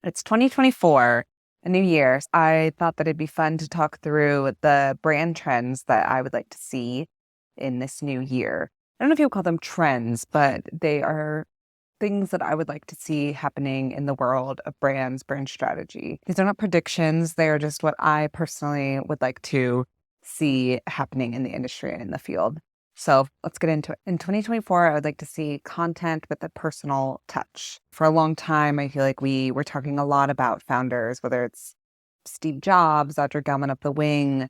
It's 2024, a new year. I thought that it'd be fun to talk through the brand trends that I would like to see in this new year. I don't know if you'll call them trends, but they are things that I would like to see happening in the world of brands, brand strategy. These are not predictions. They are just what I personally would like to see happening in the industry and in the field. So let's get into it. In 2024, I would like to see content with a personal touch. For a long time, I feel like we were talking a lot about founders, whether it's Steve Jobs, Audrey Gelman up the wing.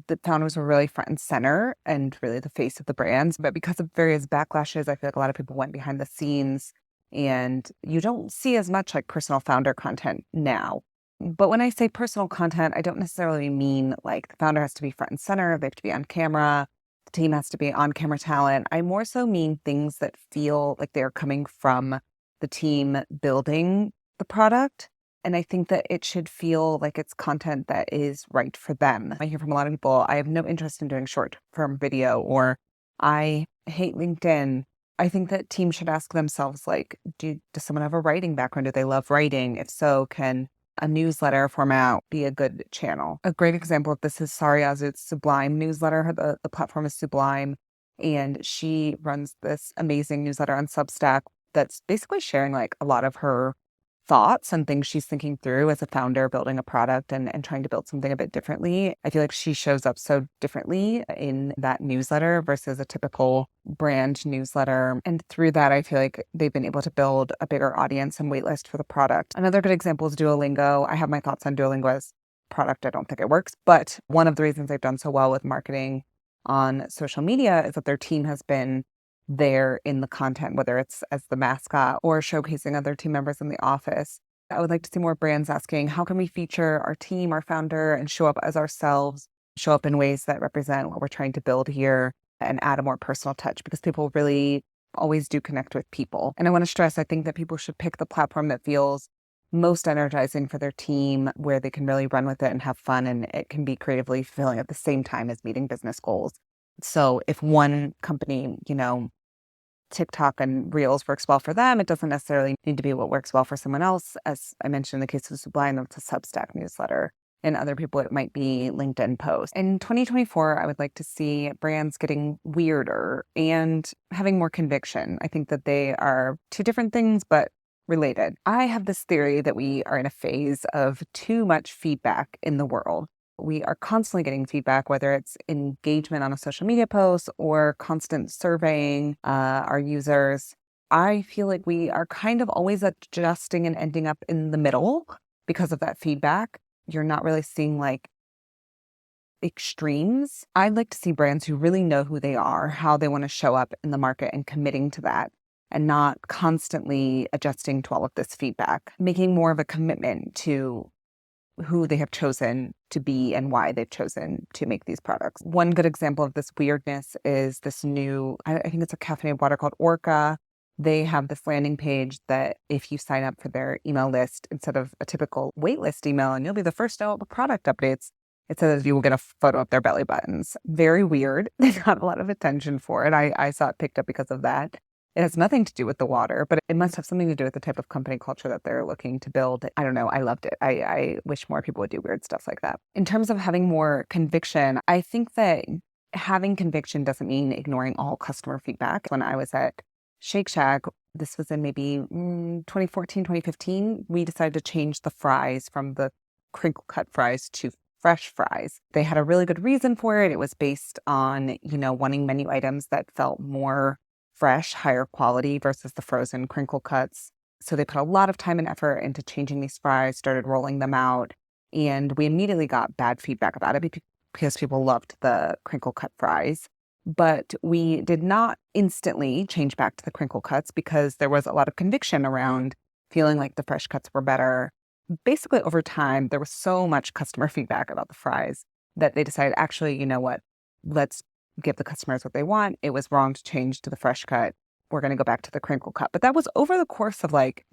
The founders were really front and center and really the face of the brands. But because of various backlashes, I feel like a lot of people went behind the scenes and you don't see as much like personal founder content now. But when I say personal content, I don't necessarily mean like the founder has to be front and center, they have to be on camera, the team has to be on camera talent. I more so mean things that feel like they're coming from the team building the product. And I think that it should feel like it's content that is right for them. I hear from a lot of people, I have no interest in doing short form video, or I hate LinkedIn. I think that teams should ask themselves, like, does someone have a writing background? Do they love writing? If so, can a newsletter format be a good channel? A great example of this is Sari Azut's Sublime newsletter. The platform is Sublime, and she runs this amazing newsletter on Substack that's basically sharing like a lot of her thoughts and things she's thinking through as a founder building a product and trying to build something a bit differently. I feel like she shows up so differently in that newsletter versus a typical brand newsletter. And through that, I feel like they've been able to build a bigger audience and waitlist for the product. Another good example is Duolingo. I have my thoughts on Duolingo as a product. I don't think it works, but one of the reasons they've done so well with marketing on social media is that their team has been there in the content, whether it's as the mascot or showcasing other team members in the office. I would like to see more brands asking, how can we feature our team, our founder, and show up as ourselves, show up in ways that represent what we're trying to build here and add a more personal touch, because people really always do connect with people. And I want to stress, I think that people should pick the platform that feels most energizing for their team, where they can really run with it and have fun, and it can be creatively fulfilling at the same time as meeting business goals. So if one company, TikTok and Reels works well for them, it doesn't necessarily need to be what works well for someone else. As I mentioned in the case of Sublime, that's a Substack newsletter. And other people, it might be LinkedIn posts. In 2024, I would like to see brands getting weirder and having more conviction. I think that they are two different things, but related. I have this theory that we are in a phase of too much feedback in the world. We are constantly getting feedback, whether it's engagement on a social media post or constant surveying our users. I feel like we are kind of always adjusting and ending up in the middle because of that feedback. You're not really seeing like extremes. I'd like to see brands who really know who they are, how they want to show up in the market and committing to that, and not constantly adjusting to all of this feedback, making more of a commitment to who they have chosen to be and why they've chosen to make these products. One good example of this weirdness is this new, I think it's a caffeinated water called Orca. They have this landing page that if you sign up for their email list, instead of a typical waitlist email, and you'll be the first to know the product updates, it says you will get a photo of their belly buttons. Very weird. They got a lot of attention for it. I saw it picked up because of that. It has nothing to do with the water, but it must have something to do with the type of company culture that they're looking to build. I don't know. I loved it. I wish more people would do weird stuff like that. In terms of having more conviction, I think that having conviction doesn't mean ignoring all customer feedback. When I was at Shake Shack, this was in maybe 2014, 2015, we decided to change the fries from the crinkle cut fries to fresh fries. They had a really good reason for it. It was based on, wanting menu items that felt more fresh, higher quality versus the frozen crinkle cuts. So they put a lot of time and effort into changing these fries, started rolling them out, and we immediately got bad feedback about it because people loved the crinkle cut fries. But we did not instantly change back to the crinkle cuts because there was a lot of conviction around feeling like the fresh cuts were better. Basically, over time, there was so much customer feedback about the fries that they decided, actually, you know what, let's give the customers what they want. It was wrong to change to the fresh cut. We're going to go back to the crinkle cut. But that was over the course of like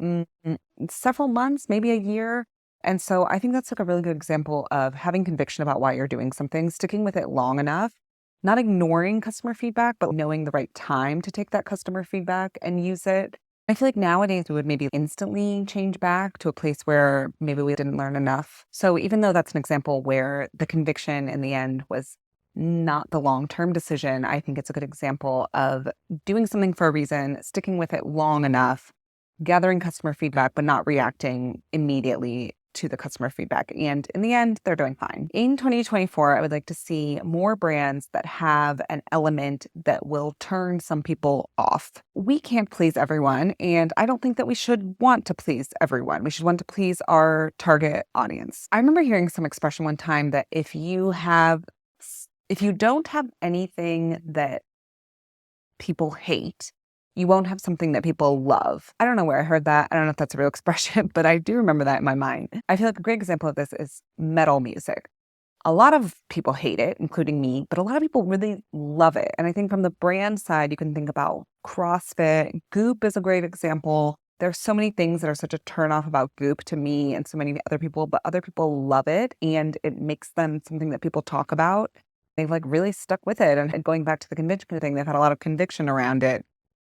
several months, maybe a year. And so I think that's like a really good example of having conviction about why you're doing something, sticking with it long enough, not ignoring customer feedback, but knowing the right time to take that customer feedback and use it. I feel like nowadays we would maybe instantly change back to a place where maybe we didn't learn enough. So even though that's an example where the conviction in the end was not the long-term decision, I think it's a good example of doing something for a reason, sticking with it long enough, gathering customer feedback, but not reacting immediately to the customer feedback. And in the end, they're doing fine. In 2024, I would like to see more brands that have an element that will turn some people off. We can't please everyone, and I don't think that we should want to please everyone. We should want to please our target audience. I remember hearing some expression one time that if you don't have anything that people hate, you won't have something that people love. I don't know where I heard that. I don't know if that's a real expression, but I do remember that in my mind. I feel like a great example of this is metal music. A lot of people hate it, including me, but a lot of people really love it. And I think from the brand side, you can think about CrossFit. Goop is a great example. There's so many things that are such a turnoff about Goop to me and so many other people, but other people love it and it makes them something that people talk about. They've like really stuck with it. And going back to the conviction thing, they've had a lot of conviction around it.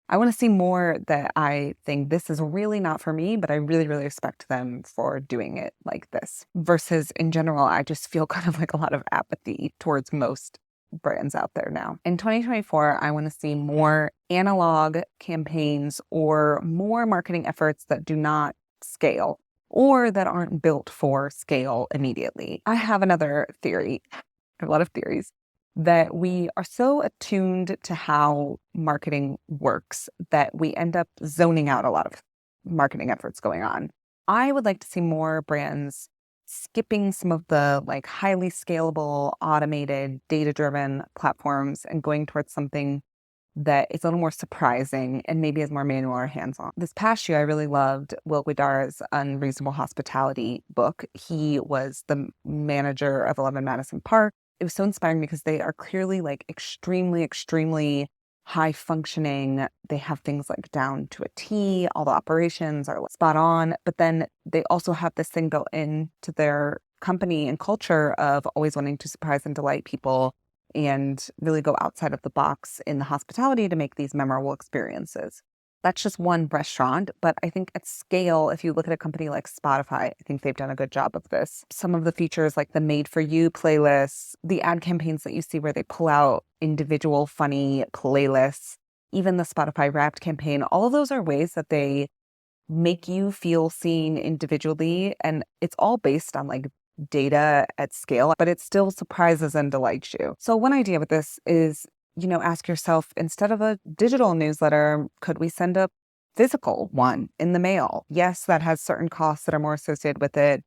I want to see more that I think this is really not for me, but I really, really respect them for doing it like this. Versus in general, I just feel kind of like a lot of apathy towards most brands out there now. In 2024, I want to see more analog campaigns or more marketing efforts that do not scale or that aren't built for scale immediately. I have another theory, a lot of theories, that we are so attuned to how marketing works that we end up zoning out a lot of marketing efforts going on. I would like to see more brands skipping some of the like highly scalable, automated, data-driven platforms and going towards something that is a little more surprising and maybe is more manual or hands-on. This past year, I really loved Will Guidar's Unreasonable Hospitality book. He was the manager of 11 Madison Park. It was so inspiring because they are clearly like extremely, extremely high functioning. They have things like down to a T. All the operations are spot on. But then they also have this thing built into their company and culture of always wanting to surprise and delight people and really go outside of the box in the hospitality to make these memorable experiences. That's just one restaurant, but I think at scale, if you look at a company like Spotify, I think they've done a good job of this. Some of the features like the Made for You playlists, the ad campaigns that you see where they pull out individual funny playlists, even the Spotify Wrapped campaign, all of those are ways that they make you feel seen individually. And it's all based on like data at scale, but it still surprises and delights you. So one idea with this is, ask yourself, instead of a digital newsletter, could we send a physical one in the mail? Yes, that has certain costs that are more associated with it.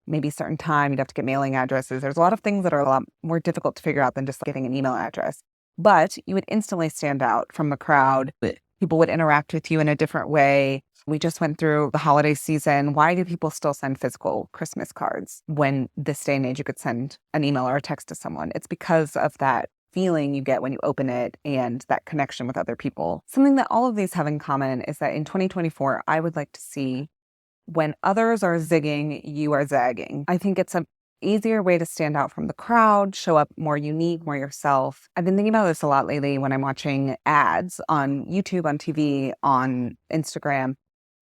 Maybe certain time, you'd have to get mailing addresses. There's a lot of things that are a lot more difficult to figure out than just getting an email address. But you would instantly stand out from the crowd. People would interact with you in a different way. We just went through the holiday season. Why do people still send physical Christmas cards when this day and age you could send an email or a text to someone? It's because of that feeling you get when you open it and that connection with other people. Something that all of these have in common is that in 2024, I would like to see when others are zigging, you are zagging. I think it's an easier way to stand out from the crowd, show up more unique, more yourself. I've been thinking about this a lot lately when I'm watching ads on YouTube, on TV, on Instagram.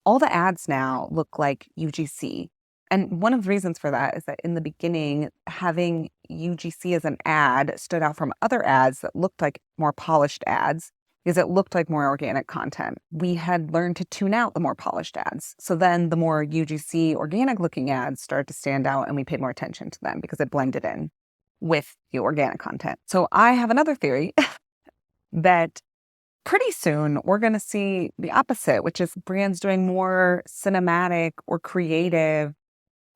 All the ads now look like UGC. And one of the reasons for that is that in the beginning, having UGC as an ad stood out from other ads that looked like more polished ads because it looked like more organic content. We had learned to tune out the more polished ads. So then the more UGC organic looking ads started to stand out and we paid more attention to them because it blended in with the organic content. So I have another theory that pretty soon we're going to see the opposite, which is brands doing more cinematic or creative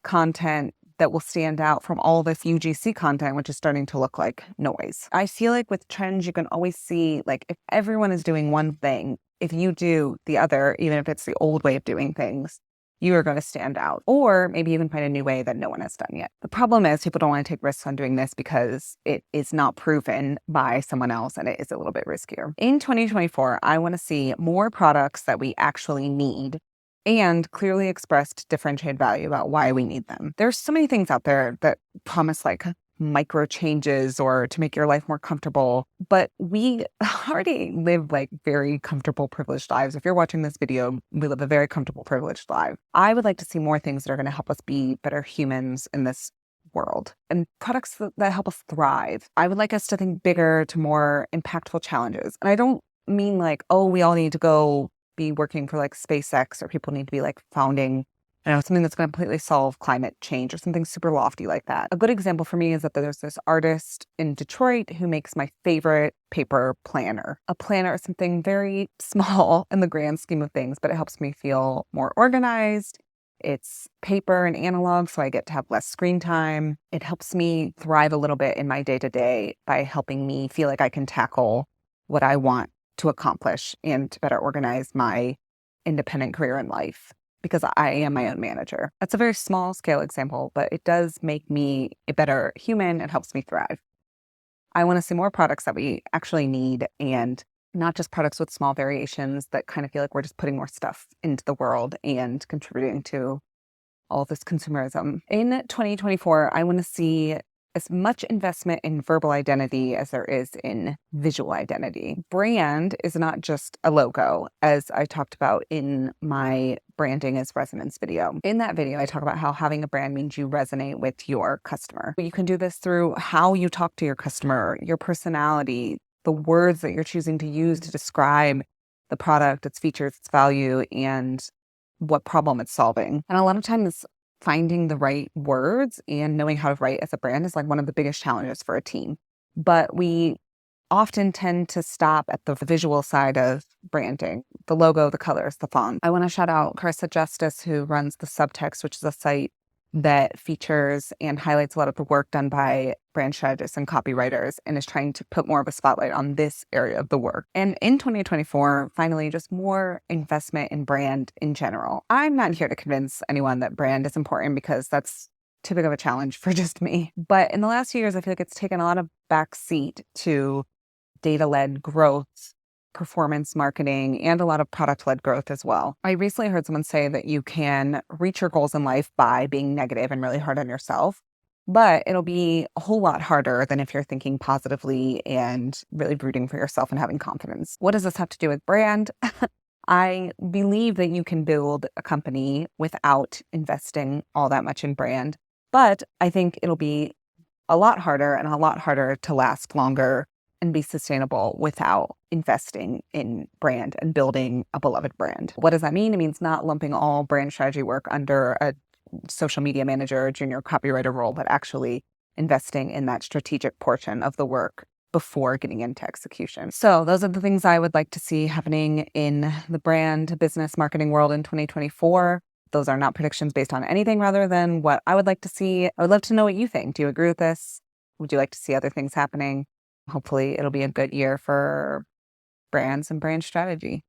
content that will stand out from all this UGC content, which is starting to look like noise. I feel like with trends, you can always see, like, if everyone is doing one thing, if you do the other, even if it's the old way of doing things, you are going to stand out. Or maybe you can find a new way that no one has done yet. The problem is people don't want to take risks on doing this because it is not proven by someone else and it is a little bit riskier. In 2024, I want to see more products that we actually need and clearly expressed differentiated value about why we need them. There's so many things out there that promise like micro changes or to make your life more comfortable. But we already live like very comfortable, privileged lives. If you're watching this video, we live a very comfortable, privileged life. I would like to see more things that are going to help us be better humans in this world and products that help us thrive. I would like us to think bigger to more impactful challenges. And I don't mean like, oh, we all need to go be working for like SpaceX or people need to be like founding, something that's going to completely solve climate change or something super lofty like that. A good example for me is that there's this artist in Detroit who makes my favorite paper planner. A planner is something very small in the grand scheme of things, but it helps me feel more organized. It's paper and analog, so I get to have less screen time. It helps me thrive a little bit in my day-to-day by helping me feel like I can tackle what I want to accomplish and to better organize my independent career in life because I am my own manager. That's a very small scale example, but it does make me a better human and helps me thrive. I want to see more products that we actually need and not just products with small variations that kind of feel like we're just putting more stuff into the world and contributing to all this consumerism. In 2024, I want to see as much investment in verbal identity as there is in visual identity. Brand is not just a logo, as I talked about in my branding as resonance video. In that video, I talk about how having a brand means you resonate with your customer. You can do this through how you talk to your customer, your personality, the words that you're choosing to use to describe the product, its features, its value, and what problem it's solving. And a lot of times finding the right words and knowing how to write as a brand is like one of the biggest challenges for a team. But we often tend to stop at the visual side of branding, the logo, the colors, the font. I want to shout out Carissa Justice, who runs the Subtext, which is a site that features and highlights a lot of the work done by brand strategists and copywriters and is trying to put more of a spotlight on this area of the work. And in 2024, finally, just more investment in brand in general. I'm not here to convince anyone that brand is important because that's too big of a challenge for just me. But in the last few years, I feel like it's taken a lot of backseat to data-led growth, performance marketing, and a lot of product-led growth as well. I recently heard someone say that you can reach your goals in life by being negative and really hard on yourself, but it'll be a whole lot harder than if you're thinking positively and really rooting for yourself and having confidence. What does this have to do with brand? I believe that you can build a company without investing all that much in brand, but I think it'll be a lot harder and a lot harder to last longer and be sustainable without investing in brand and building a beloved brand. What does that mean? It means not lumping all brand strategy work under a social media manager or junior copywriter role, but actually investing in that strategic portion of the work before getting into execution. So those are the things I would like to see happening in the brand business marketing world in 2024. Those are not predictions based on anything rather than what I would like to see. I would love to know what you think. Do you agree with this? Would you like to see other things happening? Hopefully it'll be a good year for brands and brand strategy.